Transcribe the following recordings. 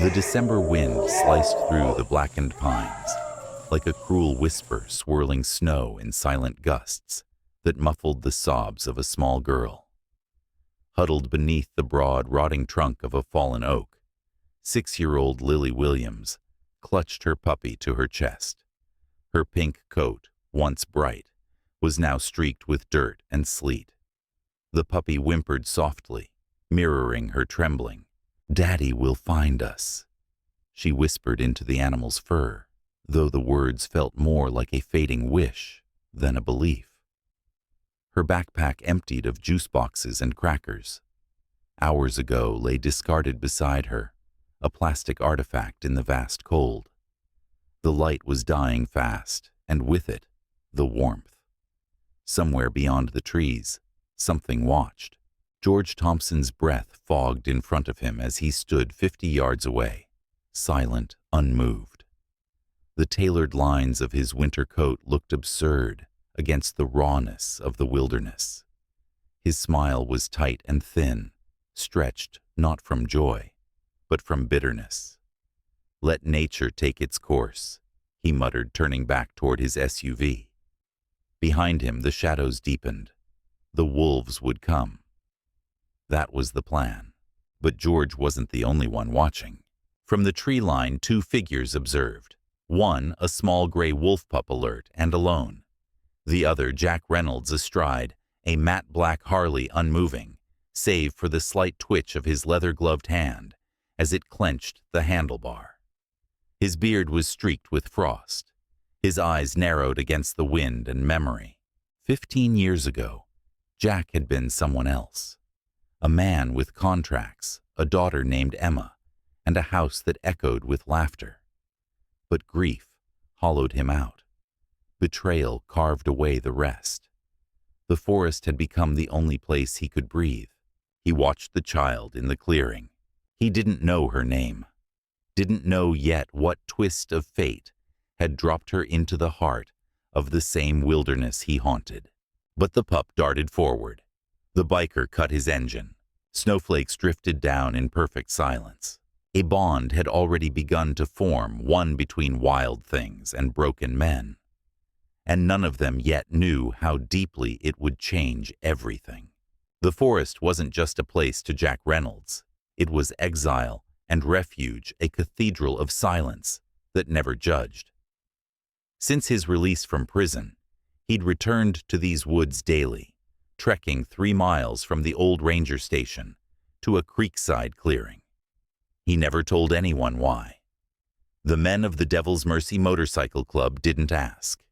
The December wind sliced through the blackened pines, like a cruel whisper swirling snow in silent gusts that muffled the sobs of a small girl. Huddled beneath the broad, rotting trunk of a fallen oak, 6-year-old Lily Williams clutched her puppy to her chest. Her pink coat, once bright, was now streaked with dirt and sleet. The puppy whimpered softly, mirroring her trembling. "Daddy will find us," she whispered into the animal's fur, though the words felt more like a fading wish than a belief. Her backpack emptied of juice boxes and crackers. Hours ago lay discarded beside her, a plastic artifact in the vast cold. The light was dying fast, and with it, the warmth. Somewhere beyond the trees, something watched. George Thompson's breath fogged in front of him as he stood 50 yards away, silent, unmoved. The tailored lines of his winter coat looked absurd against the rawness of the wilderness. His smile was tight and thin, stretched not from joy, but from bitterness. "Let nature take its course," he muttered, turning back toward his SUV. Behind him, the shadows deepened. The wolves would come. That was the plan. But George wasn't the only one watching. From the tree line, 2 figures observed. One, a small gray wolf pup alert and alone. The other, Jack Reynolds astride, a matte black Harley unmoving, save for the slight twitch of his leather-gloved hand as it clenched the handlebar. His beard was streaked with frost. His eyes narrowed against the wind and memory. 15 years ago, Jack had been someone else. A man with contracts, a daughter named Emma, and a house that echoed with laughter. But grief hollowed him out. Betrayal carved away the rest. The forest had become the only place he could breathe. He watched the child in the clearing. He didn't know her name. Didn't know yet what twist of fate had dropped her into the heart of the same wilderness he haunted. But the pup darted forward. The biker cut his engine. Snowflakes drifted down in perfect silence. A bond had already begun to form, one between wild things and broken men. And none of them yet knew how deeply it would change everything. The forest wasn't just a place to Jack Reynolds. It was exile and refuge, a cathedral of silence that never judged. Since his release from prison, he'd returned to these woods daily, trekking 3 miles from the old ranger station to a creekside clearing. He never told anyone why. The men of the Devil's Mercy Motorcycle Club didn't ask.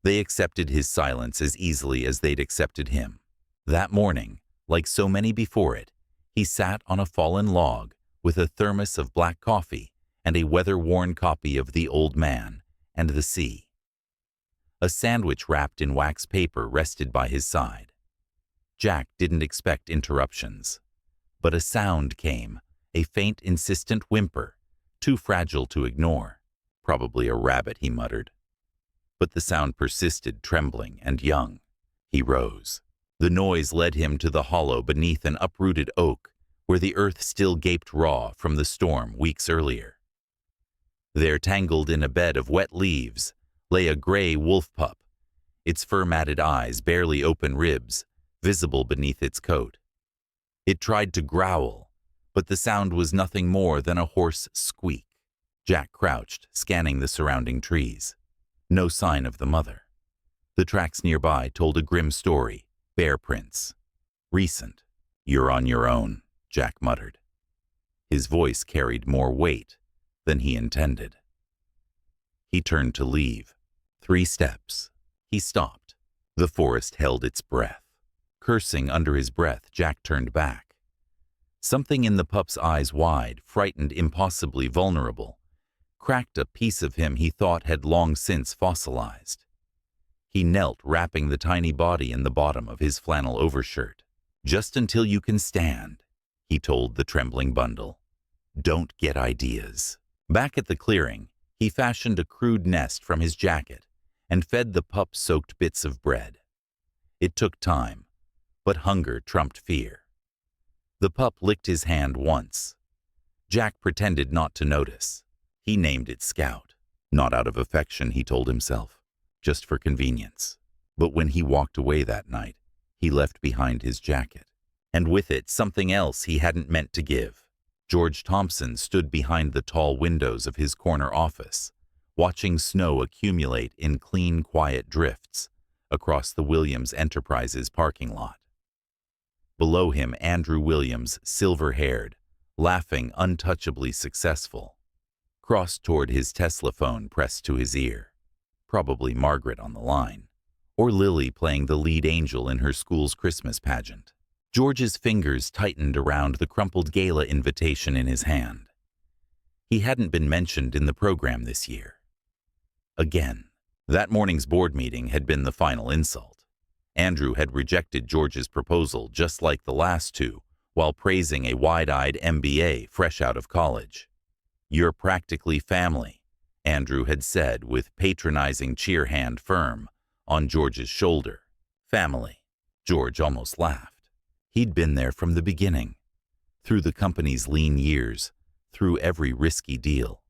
They accepted his silence as easily as they'd accepted him. That morning, like so many before it, he sat on a fallen log with a thermos of black coffee and a weather-worn copy of The Old Man and the Sea. A sandwich wrapped in wax paper rested by his side. Jack didn't expect interruptions, but a sound came, a faint, insistent whimper, too fragile to ignore. "Probably a rabbit," he muttered. But the sound persisted, trembling and young. He rose. The noise led him to the hollow beneath an uprooted oak, where the earth still gaped raw from the storm weeks earlier. There, tangled in a bed of wet leaves, lay a gray wolf pup, its fur-matted eyes barely open ribs, visible beneath its coat. It tried to growl, but the sound was nothing more than a hoarse squeak. Jack crouched, scanning the surrounding trees. No sign of the mother. The tracks nearby told a grim story, bear prints. Recent. "You're on your own," Jack muttered. His voice carried more weight than he intended. He turned to leave. 3 steps. He stopped. The forest held its breath. Cursing under his breath, Jack turned back. Something in the pup's eyes, wide, frightened, impossibly vulnerable, cracked a piece of him he thought had long since fossilized. He knelt, wrapping the tiny body in the bottom of his flannel overshirt. "Just until you can stand," he told the trembling bundle. "Don't get ideas." Back at the clearing, he fashioned a crude nest from his jacket and fed the pup soaked bits of bread. It took time, but hunger trumped fear. The pup licked his hand once. Jack pretended not to notice. He named it Scout. Not out of affection, he told himself, just for convenience. But when he walked away that night, he left behind his jacket, and with it something else he hadn't meant to give. George Thompson stood behind the tall windows of his corner office, watching snow accumulate in clean, quiet drifts across the Williams Enterprises parking lot. Below him, Andrew Williams, silver-haired, laughing, untouchably successful, crossed toward his Tesla phone pressed to his ear. Probably Margaret on the line, or Lily playing the lead angel in her school's Christmas pageant. George's fingers tightened around the crumpled gala invitation in his hand. He hadn't been mentioned in the program this year. Again, that morning's board meeting had been the final insult. Andrew had rejected George's proposal just like the last two, while praising a wide-eyed MBA fresh out of college. "You're practically family," Andrew had said with patronizing cheer hand firm on George's shoulder. Family. George almost laughed. He'd been there from the beginning, through the company's lean years, through every risky deal.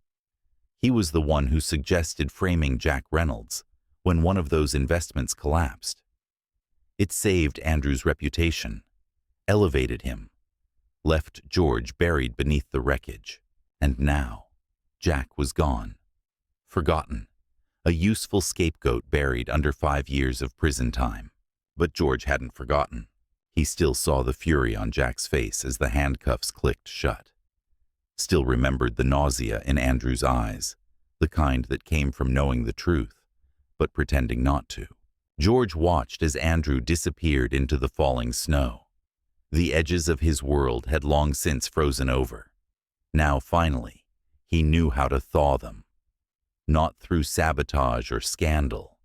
He was the one who suggested framing Jack Reynolds when one of those investments collapsed. It saved Andrew's reputation, elevated him, left George buried beneath the wreckage. And now, Jack was gone, forgotten, a useful scapegoat buried under 5 years of prison time. But George hadn't forgotten. He still saw the fury on Jack's face as the handcuffs clicked shut. Still remembered the nausea in Andrew's eyes, the kind that came from knowing the truth, but pretending not to. George watched as Andrew disappeared into the falling snow. The edges of his world had long since frozen over. Now, finally, he knew how to thaw them. Not through sabotage or scandal,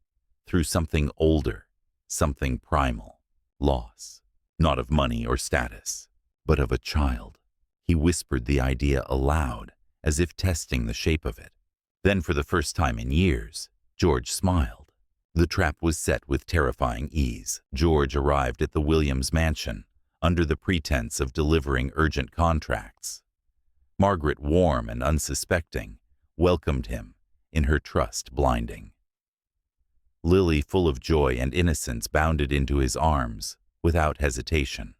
through something older, something primal, loss. Not of money or status, but of a child. He whispered the idea aloud, as if testing the shape of it. Then, for the first time in years, George smiled. The trap was set with terrifying ease. George arrived at the Williams mansion under the pretense of delivering urgent contracts. Margaret, warm and unsuspecting, welcomed him, in her trust blinding. Lily, full of joy and innocence, bounded into his arms without hesitation.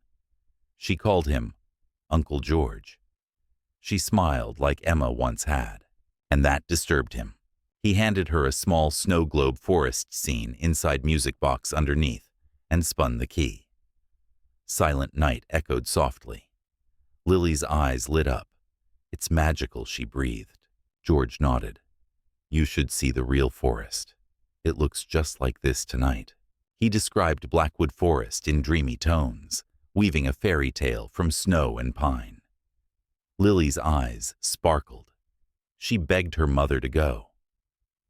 She called him Uncle George. She smiled like Emma once had, and that disturbed him. He handed her a small snow globe forest scene inside music box underneath and spun the key. Silent Night echoed softly. Lily's eyes lit up. "It's magical," she breathed. George nodded. "You should see the real forest. It looks just like this tonight." He described Blackwood Forest in dreamy tones, weaving a fairy tale from snow and pine. Lily's eyes sparkled. She begged her mother to go.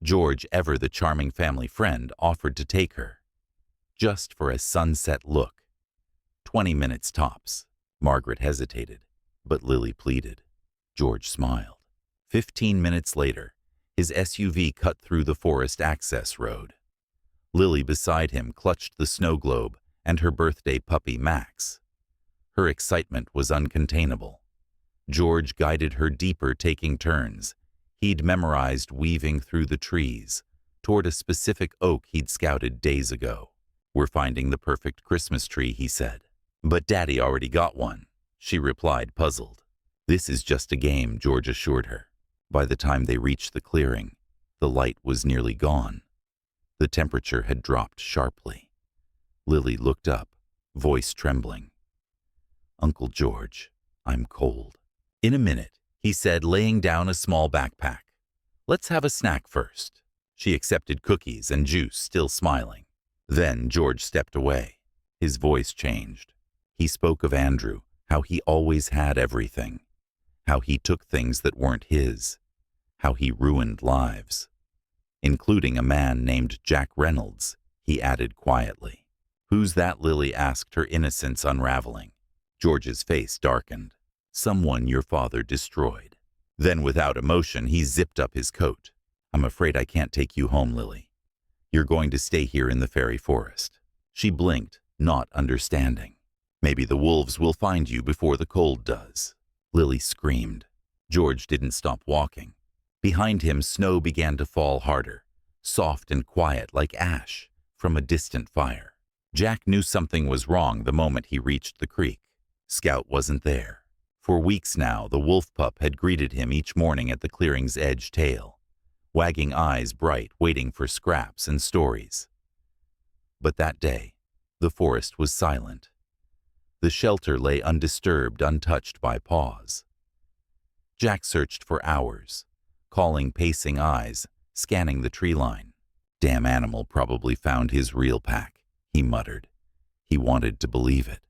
George, ever the charming family friend, offered to take her, just for a sunset look. 20 minutes tops. Margaret hesitated, but Lily pleaded. George smiled. 15 minutes later, his SUV cut through the forest access road. Lily beside him clutched the snow globe and her birthday puppy Max. Her excitement was uncontainable. George guided her deeper, taking turns. He'd memorized weaving through the trees toward a specific oak he'd scouted days ago. "We're finding the perfect Christmas tree," he said. "But Daddy already got one," she replied, puzzled. "This is just a game," George assured her. By the time they reached the clearing, the light was nearly gone. The temperature had dropped sharply. Lily looked up, voice trembling. "Uncle George, I'm cold." "In a minute," he said, laying down a small backpack. "Let's have a snack first." She accepted cookies and juice, still smiling. Then George stepped away. His voice changed. He spoke of Andrew, how he always had everything, how he took things that weren't his, how he ruined lives. "Including a man named Jack Reynolds," he added quietly. "Who's that?" Lily asked, her innocence unraveling. George's face darkened. "Someone your father destroyed." Then, without emotion, he zipped up his coat. "I'm afraid I can't take you home, Lily. You're going to stay here in the fairy forest." She blinked, not understanding. "Maybe the wolves will find you before the cold does." Lily screamed. George didn't stop walking. Behind him, snow began to fall harder, soft and quiet like ash from a distant fire. Jack knew something was wrong the moment he reached the creek. Scout wasn't there. For weeks now, the wolf pup had greeted him each morning at the clearing's edge, tail wagging, eyes bright, waiting for scraps and stories. But that day, the forest was silent. The shelter lay undisturbed, untouched by paws. Jack searched for hours, calling pacing eyes, scanning the tree line. Damn animal probably found his real pack, he muttered. He wanted to believe it.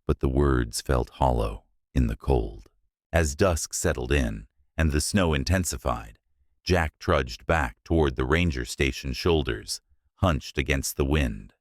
But the words felt hollow in the cold. As dusk settled in and the snow intensified, Jack trudged back toward the ranger station shoulders, hunched against the wind.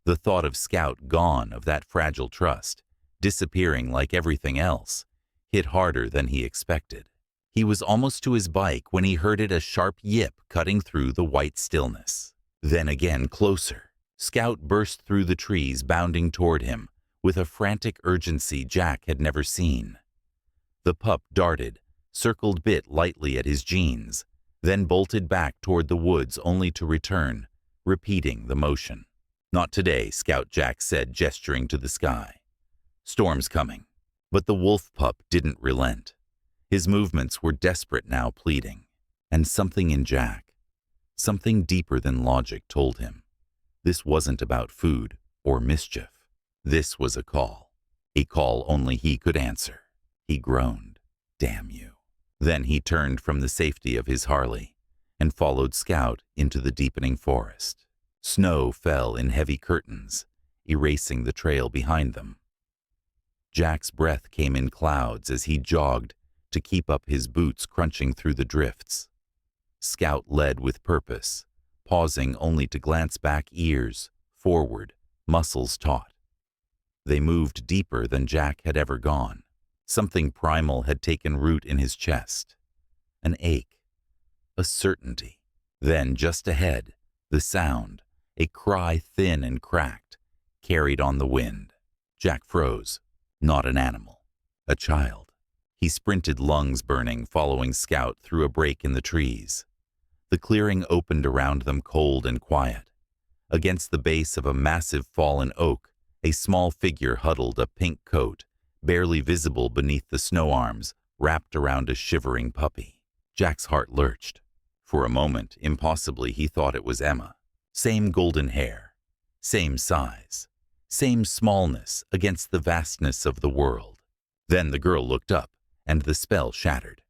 The thought of Scout gone, of that fragile trust, disappearing like everything else, hit harder than he expected. He was almost to his bike when he heard a sharp yip cutting through the white stillness. Then again closer. Scout burst through the trees, bounding toward him, with a frantic urgency Jack had never seen. The pup darted, circled, bit lightly at his jeans, then bolted back toward the woods only to return, repeating the motion. Not today, Scout Jack said, gesturing to the sky. Storm's coming. But the wolf pup didn't relent. His movements were desperate now, pleading. And something in Jack, something deeper than logic, told him this wasn't about food or mischief. This was a call only he could answer. He groaned, "Damn you." Then he turned from the safety of his Harley and followed Scout into the deepening forest. Snow fell in heavy curtains, erasing the trail behind them. Jack's breath came in clouds as he jogged to keep up, his boots crunching through the drifts. Scout led with purpose, pausing only to glance back, ears forward, muscles taut. They moved deeper than Jack had ever gone. Something primal had taken root in his chest. An ache, a certainty. Then, just ahead, the sound, a cry thin and cracked, carried on the wind. Jack froze. Not an animal, a child. He sprinted, lungs burning, following Scout through a break in the trees. The clearing opened around them, cold and quiet. Against the base of a massive fallen oak, a small figure huddled, a pink coat, barely visible beneath the snow arms, wrapped around a shivering puppy. Jack's heart lurched. For a moment, impossibly, he thought it was Emma. Same golden hair, same size, same smallness against the vastness of the world. Then the girl looked up, and the spell shattered.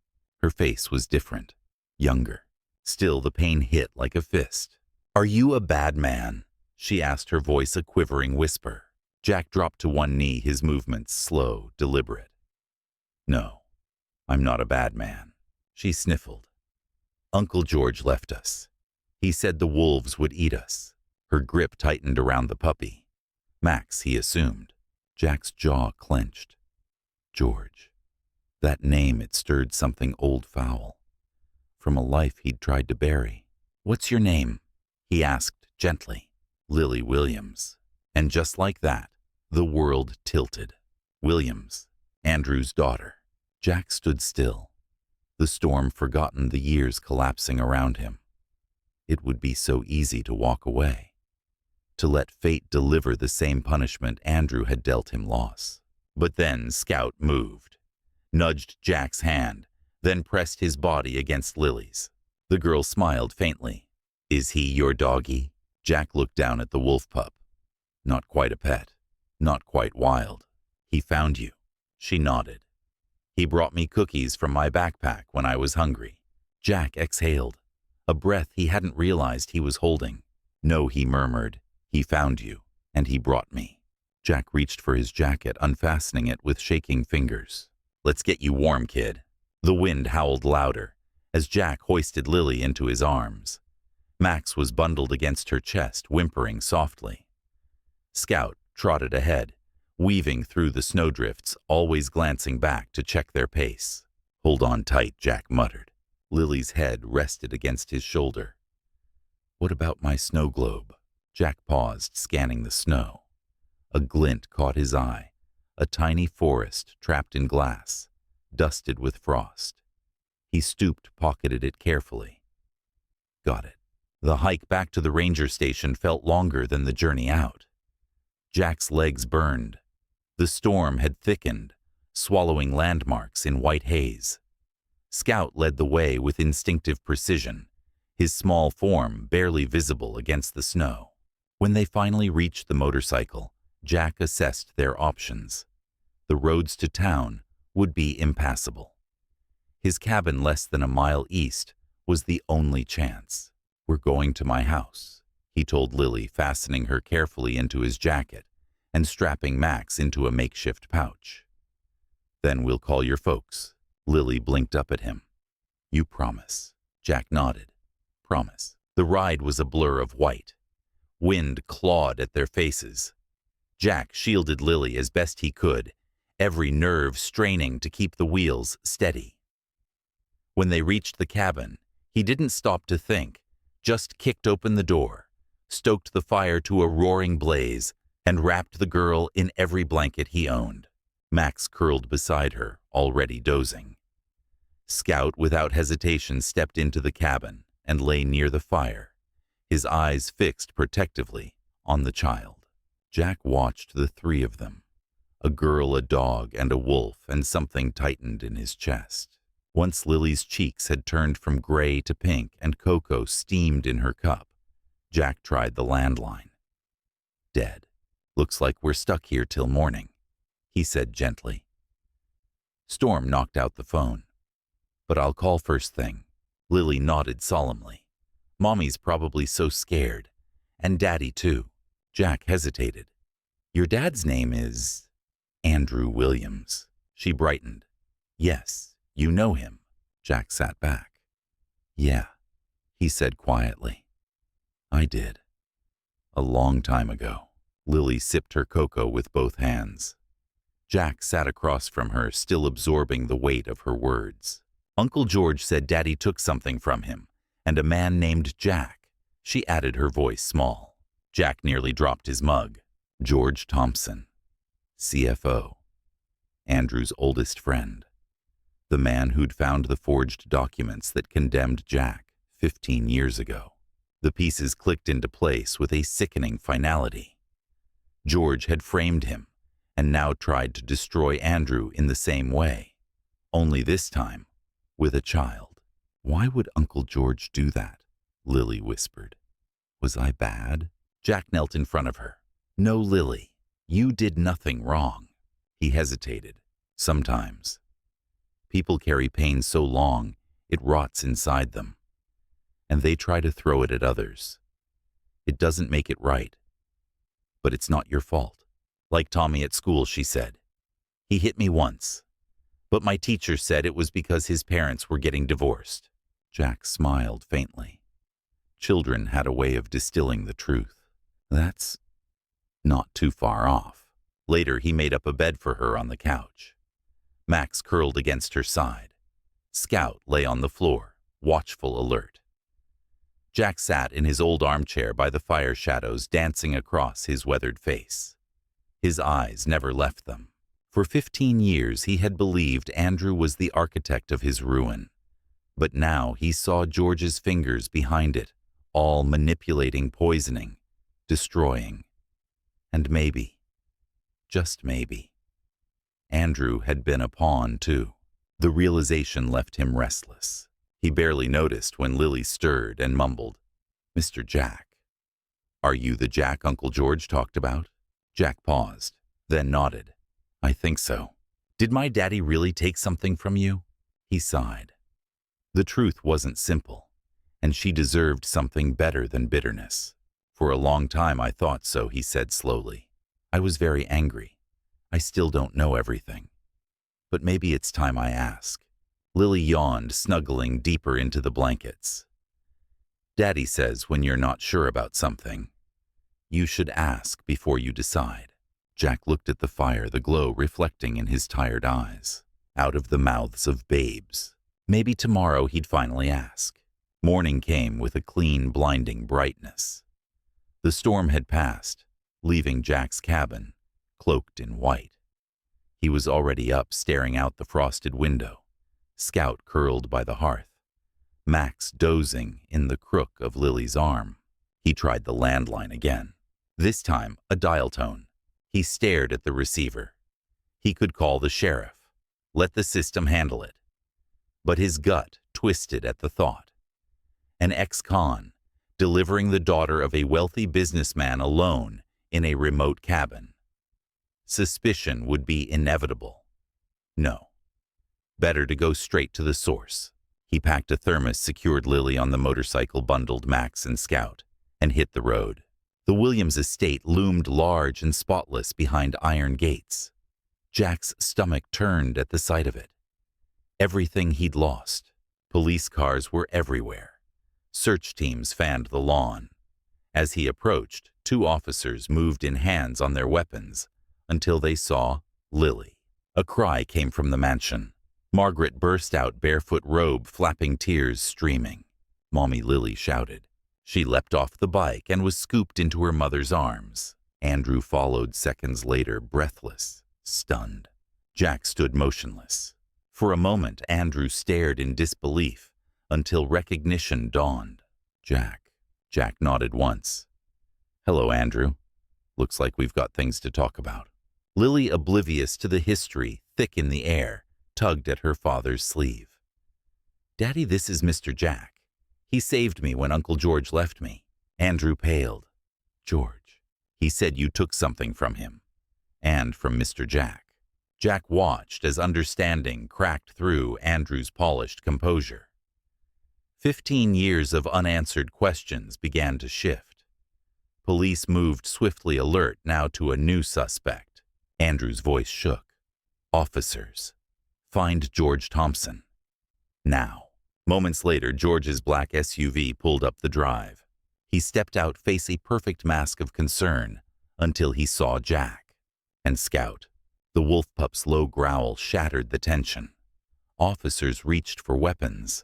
Her face was different, younger. Still, the pain hit like a fist. "Are you a bad man?" she asked, her voice a quivering whisper. Jack dropped to one knee, his movements slow, deliberate. "No, I'm not a bad man," she sniffled. "Uncle George left us. He said the wolves would eat us." Her grip tightened around the puppy. Max, he assumed. Jack's jaw clenched. George. That name, it stirred something old, foul, from a life he'd tried to bury. "What's your name?" he asked gently. "Lily Williams." And just like that, the world tilted. Williams, Andrew's daughter. Jack stood still, the storm forgotten, the years collapsing around him. It would be so easy to walk away, to let fate deliver the same punishment Andrew had dealt him, loss. But then Scout moved, nudged Jack's hand, then pressed his body against Lily's. The girl smiled faintly. "Is he your doggy?" Jack looked down at the wolf pup. "Not quite a pet, not quite wild. He found you." She nodded. "He brought me cookies from my backpack when I was hungry." Jack exhaled, a breath he hadn't realized he was holding. "No," he murmured. "He found you, and he brought me." Jack reached for his jacket, unfastening it with shaking fingers. "Let's get you warm, kid." The wind howled louder as Jack hoisted Lily into his arms. Max was bundled against her chest, whimpering softly. Scout trotted ahead, weaving through the snowdrifts, always glancing back to check their pace. "Hold on tight," Jack muttered. Lily's head rested against his shoulder. "What about my snow globe?" Jack paused, scanning the snow. A glint caught his eye, a tiny forest trapped in glass, dusted with frost. He stooped, pocketed it carefully. Got it. The hike back to the ranger station felt longer than the journey out. Jack's legs burned. The storm had thickened, swallowing landmarks in white haze. Scout led the way with instinctive precision, his small form barely visible against the snow. When they finally reached the motorcycle, Jack assessed their options. The roads to town would be impassable. His cabin less than a mile east was the only chance. "We're going to my house," he told Lily, fastening her carefully into his jacket and strapping Max into a makeshift pouch. "Then we'll call your folks." Lily blinked up at him. "You promise?" Jack nodded. "Promise." The ride was a blur of white. Wind clawed at their faces. Jack shielded Lily as best he could, every nerve straining to keep the wheels steady. When they reached the cabin, he didn't stop to think, just kicked open the door, stoked the fire to a roaring blaze, and wrapped the girl in every blanket he owned. Max curled beside her, already dozing. Scout, without hesitation, stepped into the cabin and lay near the fire, his eyes fixed protectively on the child. Jack watched the three of them, a girl, a dog, and a wolf, and something tightened in his chest. Once Lily's cheeks had turned from gray to pink and cocoa steamed in her cup, Jack tried the landline. "Dead. Looks like we're stuck here till morning," he said gently. Storm knocked out the phone. "But I'll call first thing." Lily nodded solemnly. "Mommy's probably so scared. And Daddy, too." Jack hesitated. "Your dad's name is—" "Andrew Williams." She brightened. "Yes, you know him." Jack sat back. "Yeah," he said quietly. "I did. A long time ago." Lily sipped her cocoa with both hands. Jack sat across from her, still absorbing the weight of her words. "Uncle George said Daddy took something from him, and a man named Jack." She added, her voice small. Jack nearly dropped his mug. "George Thompson, CFO, Andrew's oldest friend. The man who'd found the forged documents that condemned Jack 15 years ago." The pieces clicked into place with a sickening finality. George had framed him, and now tried to destroy Andrew in the same way, only this time with a child. "Why would Uncle George do that?" Lily whispered. "Was I bad?" Jack knelt in front of her. "No, Lily, you did nothing wrong." He hesitated. "Sometimes. People carry pain so long, it rots inside them. And they try to throw it at others. It doesn't make it right. But it's not your fault. Like Tommy at school," she said. "He hit me once. But my teacher said it was because his parents were getting divorced." Jack smiled faintly. Children had a way of distilling the truth. "That's not too far off." Later, he made up a bed for her on the couch. Max curled against her side. Scout lay on the floor, watchful, alert. Jack sat in his old armchair by the fire shadows, dancing across his weathered face. His eyes never left them. For 15 years he had believed Andrew was the architect of his ruin. But now he saw George's fingers behind it, all manipulating, poisoning, destroying. And maybe, just maybe, Andrew had been a pawn too. The realization left him restless. He barely noticed when Lily stirred and mumbled, "Mr. Jack. Are you the Jack Uncle George talked about?" Jack paused, then nodded. "I think so." "Did my daddy really take something from you?" He sighed. The truth wasn't simple, and she deserved something better than bitterness. "For a long time I thought so," he said slowly. "I was very angry. I still don't know everything. But maybe it's time I ask." Lily yawned, snuggling deeper into the blankets. "Daddy says when you're not sure about something, you should ask before you decide." Jack looked at the fire, the glow reflecting in his tired eyes. Out of the mouths of babes. Maybe tomorrow he'd finally ask. Morning came with a clean, blinding brightness. The storm had passed, leaving Jack's cabin cloaked in white. He was already up, staring out the frosted window, Scout curled by the hearth, Max dozing in the crook of Lily's arm. He tried the landline again. This time, a dial tone. He stared at the receiver. He could call the sheriff. Let the system handle it. But his gut twisted at the thought. An ex-con, delivering the daughter of a wealthy businessman alone in a remote cabin. Suspicion would be inevitable. No. Better to go straight to the source. He packed a thermos, secured Lily on the motorcycle, bundled Max and Scout, and hit the road. The Williams estate loomed large and spotless behind iron gates. Jack's stomach turned at the sight of it. Everything he'd lost. Police cars were everywhere. Search teams fanned the lawn. As he approached, 2 officers moved in, hands on their weapons, until they saw Lily. A cry came from the mansion. Margaret burst out, barefoot robe flapping, tears streaming. "Mommy," Lily shouted. She leapt off the bike and was scooped into her mother's arms. Andrew followed seconds later, breathless, stunned. Jack stood motionless. For a moment, Andrew stared in disbelief until recognition dawned. "Jack." Jack nodded once. "Hello, Andrew. Looks like we've got things to talk about." Lily, oblivious to the history thick in the air, tugged at her father's sleeve. "Daddy, this is Mr. Jack. He saved me when Uncle George left me." Andrew paled. "George. He said you took something from him. And from Mr. Jack." Jack watched as understanding cracked through Andrew's polished composure. 15 years of unanswered questions began to shift. Police moved swiftly, alert now to a new suspect. Andrew's voice shook. "Officers, find George Thompson. Now." Moments later, George's black SUV pulled up the drive. He stepped out, face a perfect mask of concern, until he saw Jack and Scout. The wolf pup's low growl shattered the tension. Officers reached for weapons.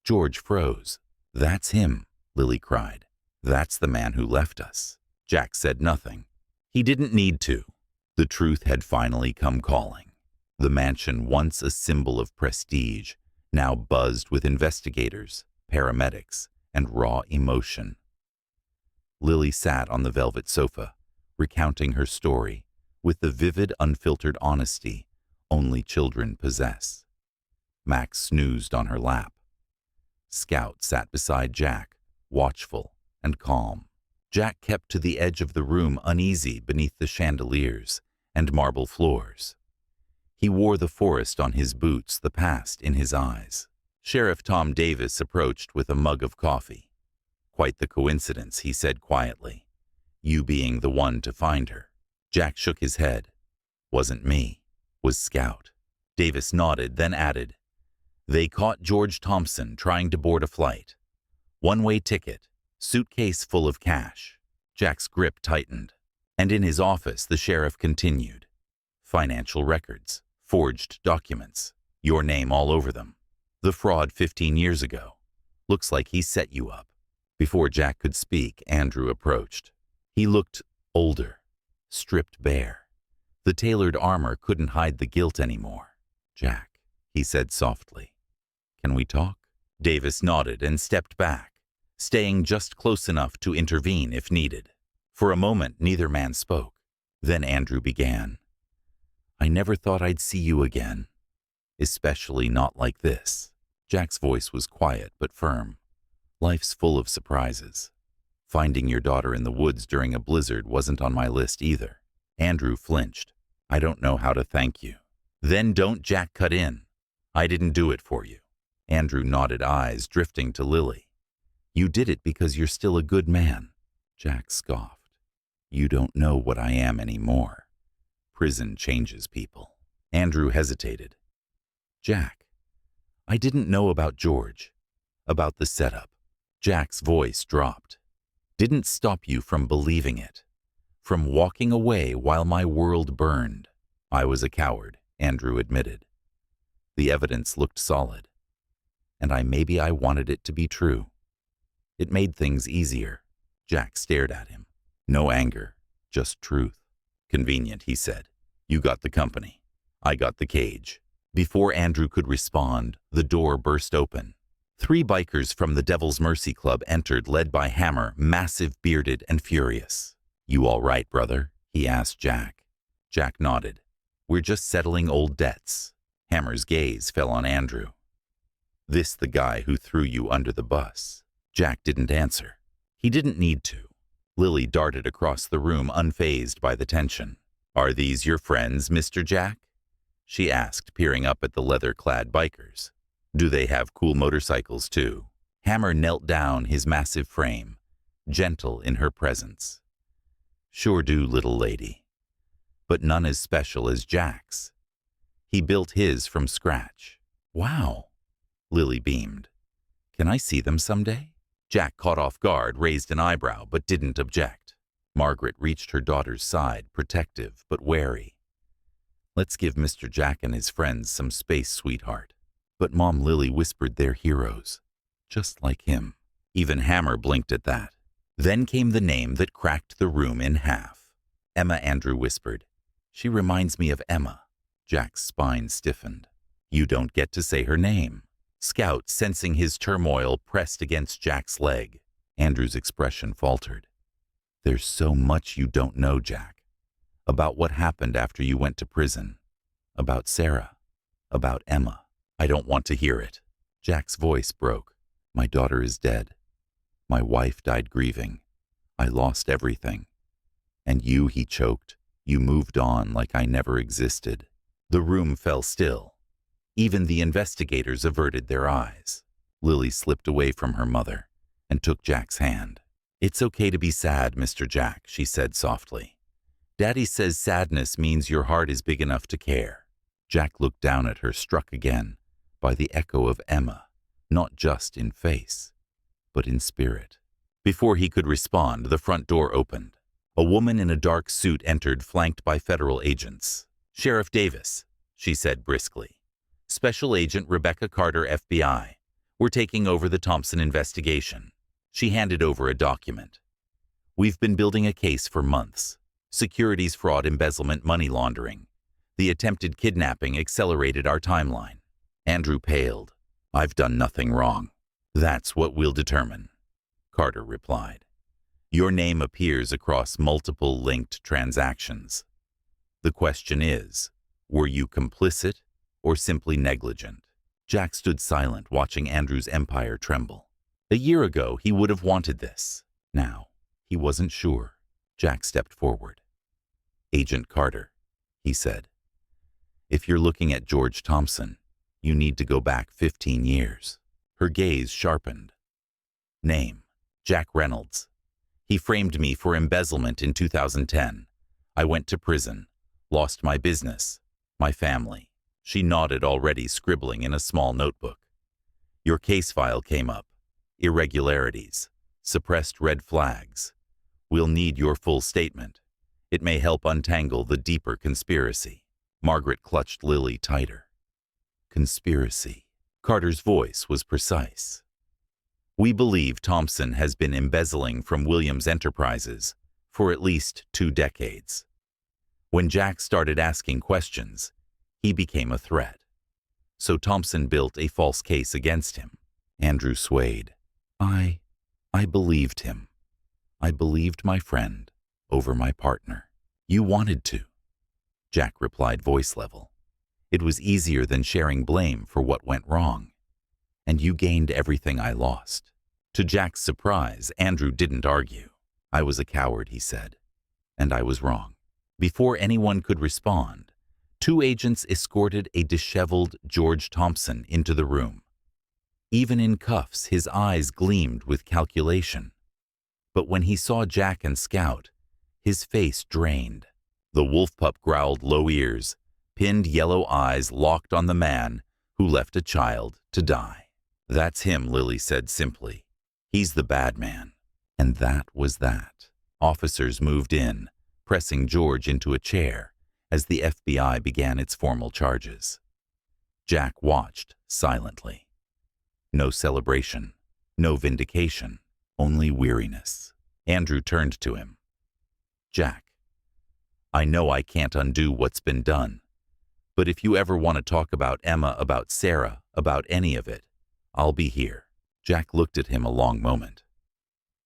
George froze. "That's him," Lily cried. "That's the man who left us." Jack said nothing. He didn't need to. The truth had finally come calling. The mansion, once a symbol of prestige, now buzzed with investigators, paramedics, and raw emotion. Lily sat on the velvet sofa, recounting her story with the vivid, unfiltered honesty only children possess. Max snoozed on her lap. Scout sat beside Jack, watchful and calm. Jack kept to the edge of the room, uneasy beneath the chandeliers and marble floors. He wore the forest on his boots, the past in his eyes. Sheriff Tom Davis approached with a mug of coffee. "Quite the coincidence," he said quietly. "You being the one to find her." Jack shook his head. "Wasn't me. Was Scout." Davis nodded, then added, "They caught George Thompson trying to board a flight. One-way ticket, suitcase full of cash." Jack's grip tightened. And in his office, the sheriff continued. "Financial records. Forged documents. Your name all over them. The fraud 15 years ago. Looks like he set you up." Before Jack could speak, Andrew approached. He looked older, stripped bare. The tailored armor couldn't hide the guilt anymore. "Jack," he said softly, "can we talk?" Davis nodded and stepped back, staying just close enough to intervene if needed. For a moment, neither man spoke. Then Andrew began. "I never thought I'd see you again, especially not like this." Jack's voice was quiet but firm. "Life's full of surprises. Finding your daughter in the woods during a blizzard wasn't on my list either." Andrew flinched. "I don't know how to thank you." "Then don't," Jack cut in. "I didn't do it for you." Andrew nodded, eyes drifting to Lily. "You did it because you're still a good man." Jack scoffed. "You don't know what I am anymore. Prison changes people." Andrew hesitated. "Jack, I didn't know about George, about the setup." Jack's voice dropped. "Didn't stop you from believing it, from walking away while my world burned." "I was a coward," Andrew admitted. "The evidence looked solid, and maybe I wanted it to be true. It made things easier." Jack stared at him. No anger, just truth. "Convenient," he said. "You got the company. I got the cage." Before Andrew could respond, the door burst open. 3 bikers from the Devil's Mercy Club entered, led by Hammer, massive, bearded, and furious. "You all right, brother?" he asked Jack. Jack nodded. "We're just settling old debts." Hammer's gaze fell on Andrew. "This the guy who threw you under the bus?" Jack didn't answer. He didn't need to. Lily darted across the room, unfazed by the tension. "Are these your friends, Mr. Jack?" she asked, peering up at the leather-clad bikers. "Do they have cool motorcycles, too?" Hammer knelt down, his massive frame, gentle in her presence. "Sure do, little lady. But none as special as Jack's. He built his from scratch." "Wow," Lily beamed. "Can I see them someday?" Jack, caught off guard, raised an eyebrow, but didn't object. Margaret reached her daughter's side, protective but wary. "Let's give Mr. Jack and his friends some space, sweetheart." But Mom Lily whispered they're heroes, just like him. Even Hammer blinked at that. Then came the name that cracked the room in half. "Emma," Andrew whispered. "She reminds me of Emma." Jack's spine stiffened. "You don't get to say her name." Scout, sensing his turmoil, pressed against Jack's leg. Andrew's expression faltered. "There's so much you don't know, Jack. About what happened after you went to prison. About Sarah. About Emma. I don't want to hear it." Jack's voice broke. "My daughter is dead. My wife died grieving. I lost everything. And you," he choked, "you moved on like I never existed." The room fell still. Even the investigators averted their eyes. Lily slipped away from her mother and took Jack's hand. "It's okay to be sad, Mr. Jack," she said softly. "Daddy says sadness means your heart is big enough to care." Jack looked down at her, struck again by the echo of Emma, not just in face, but in spirit. Before he could respond, the front door opened. A woman in a dark suit entered, flanked by federal agents. "Sheriff Davis," she said briskly. "Special Agent Rebecca Carter, FBI. We're taking over the Thompson investigation." She handed over a document. "We've been building a case for months. Securities fraud, embezzlement, money laundering. The attempted kidnapping accelerated our timeline." Andrew paled. "I've done nothing wrong." "That's what we'll determine," Carter replied. "Your name appears across multiple linked transactions. The question is, were you complicit or simply negligent?" Jack stood silent, watching Andrew's empire tremble. A year ago, he would have wanted this. Now, he wasn't sure. Jack stepped forward. "Agent Carter," he said, "if you're looking at George Thompson, you need to go back 15 years. Her gaze sharpened. "Name, Jack Reynolds. He framed me for embezzlement in 2010. I went to prison, lost my business, my family." She nodded, already scribbling in a small notebook. "Your case file came up. Irregularities, suppressed red flags. We'll need your full statement. It may help untangle the deeper conspiracy." Margaret clutched Lily tighter. "Conspiracy." Carter's voice was precise. "We believe Thompson has been embezzling from Williams Enterprises for at least 2 decades. When Jack started asking questions, he became a threat. So Thompson built a false case against him." Andrew swayed. I believed him. I believed my friend over my partner." "You wanted to," Jack replied, voice level. "It was easier than sharing blame for what went wrong. And you gained everything I lost." To Jack's surprise, Andrew didn't argue. "I was a coward," he said, "and I was wrong." Before anyone could respond, 2 agents escorted a disheveled George Thompson into the room. Even in cuffs, his eyes gleamed with calculation. But when he saw Jack and Scout, his face drained. The wolf pup growled, low ears, pinned yellow eyes locked on the man who left a child to die. "That's him," Lily said simply. "He's the bad man." And that was that. Officers moved in, pressing George into a chair as the FBI began its formal charges. Jack watched silently. No celebration, no vindication, only weariness. Andrew turned to him. "Jack, I know I can't undo what's been done, But if you ever want to talk about Emma, about Sarah, about any of it, I'll be here." Jack looked at him a long moment.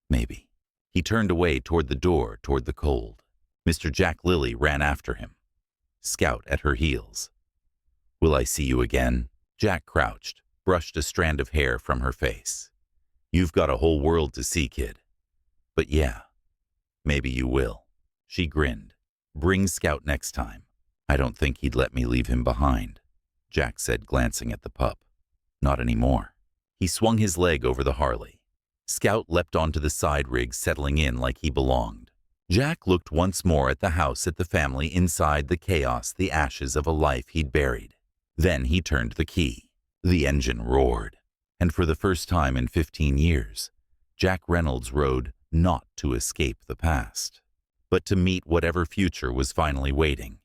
Maybe. He turned away toward the door, toward the cold. Mr. Jack Lilly ran after him, Scout at her heels. "Will I see you again?" Jack crouched, brushed a strand of hair from her face. "You've got a whole world to see, kid. But yeah, maybe you will." She grinned. "Bring Scout next time." "I don't think he'd let me leave him behind," Jack said, glancing at the pup. "Not anymore." He swung his leg over the Harley. Scout leapt onto the side rig, settling in like he belonged. Jack looked once more at the house, at the family inside, the chaos, the ashes of a life he'd buried. Then he turned the key. The engine roared. And for the first time in 15 years, Jack Reynolds rode not to escape the past, but to meet whatever future was finally waiting.